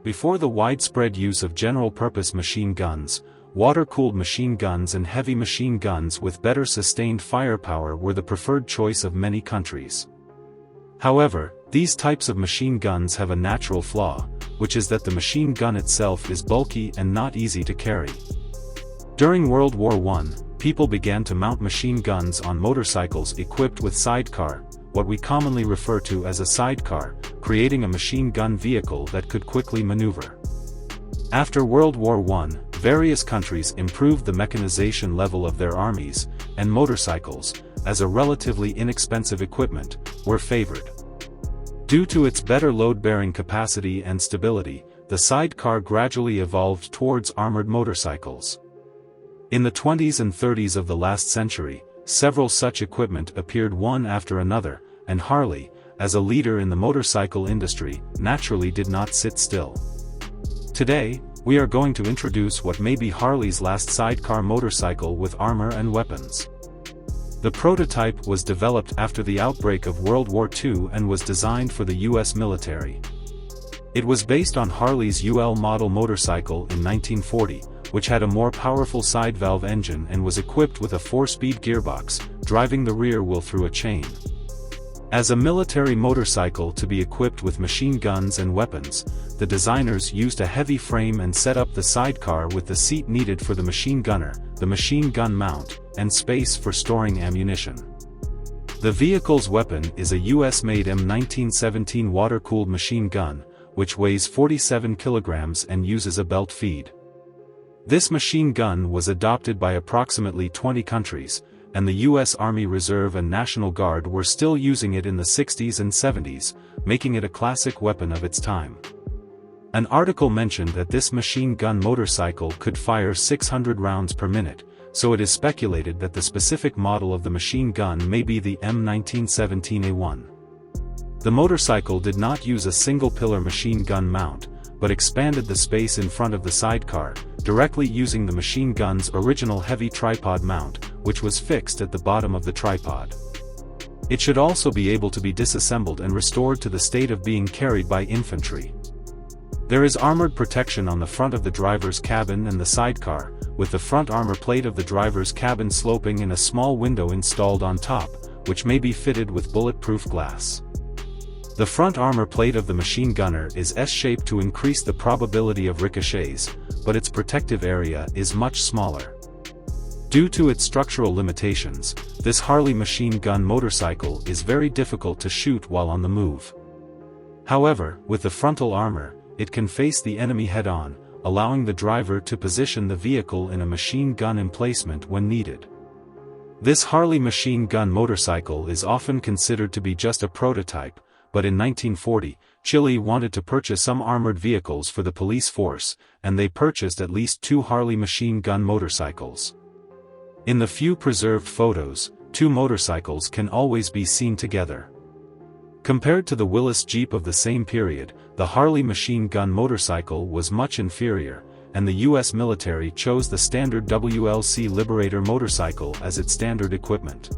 Before the widespread use of general-purpose machine guns, water-cooled machine guns and heavy machine guns with better sustained firepower were the preferred choice of many countries. However, these types of machine guns have a natural flaw, which is that the machine gun itself is bulky and not easy to carry. During World War I, people began to mount machine guns on motorcycles equipped with sidecar, what we commonly refer to as a sidecar, creating a machine gun vehicle that could quickly maneuver. After World War I, various countries improved the mechanization level of their armies, and motorcycles, as a relatively inexpensive equipment, were favored. Due to its better load-bearing capacity and stability, the sidecar gradually evolved towards armored motorcycles. In the 20s and 30s of the last century, several such equipment appeared one after another, and Harley, as a leader in the motorcycle industry, naturally did not sit still. Today, we are going to introduce what may be Harley's last sidecar motorcycle with armor and weapons. The prototype was developed after the outbreak of World War II and was designed for the U.S. military. It was based on Harley's UL model motorcycle in 1940, which had a more powerful side valve engine and was equipped with a 4-speed gearbox, driving the rear wheel through a chain. As a military motorcycle to be equipped with machine guns and weapons, the designers used a heavy frame and set up the sidecar with the seat needed for the machine gunner, the machine gun mount, and space for storing ammunition. The vehicle's weapon is a US-made M1917 water-cooled machine gun, which weighs 47 kilograms and uses a belt feed. This machine gun was adopted by approximately 20 countries, and the U.S. Army Reserve and National Guard were still using it in the 60s and 70s, making it a classic weapon of its time. An article mentioned that this machine gun motorcycle could fire 600 rounds per minute, so it is speculated that the specific model of the machine gun may be the M1917A1. The motorcycle did not use a single-pillar machine gun mount, but expanded the space in front of the sidecar, directly using the machine gun's original heavy tripod mount, which was fixed at the bottom of the tripod. It should also be able to be disassembled and restored to the state of being carried by infantry. There is armored protection on the front of the driver's cabin and the sidecar, with the front armor plate of the driver's cabin sloping and a small window installed on top, which may be fitted with bulletproof glass. The front armor plate of the machine gunner is S-shaped to increase the probability of ricochets, but its protective area is much smaller. Due to its structural limitations, this Harley machine gun motorcycle is very difficult to shoot while on the move. However, with the frontal armor, it can face the enemy head-on, allowing the driver to position the vehicle in a machine gun emplacement when needed. This Harley machine gun motorcycle is often considered to be just a prototype, but in 1940, Chile wanted to purchase some armored vehicles for the police force, and they purchased at least 2 Harley machine gun motorcycles. In the few preserved photos, 2 motorcycles can always be seen together. Compared to the Willys Jeep of the same period, the Harley machine gun motorcycle was much inferior, and the U.S. military chose the standard WLC Liberator motorcycle as its standard equipment.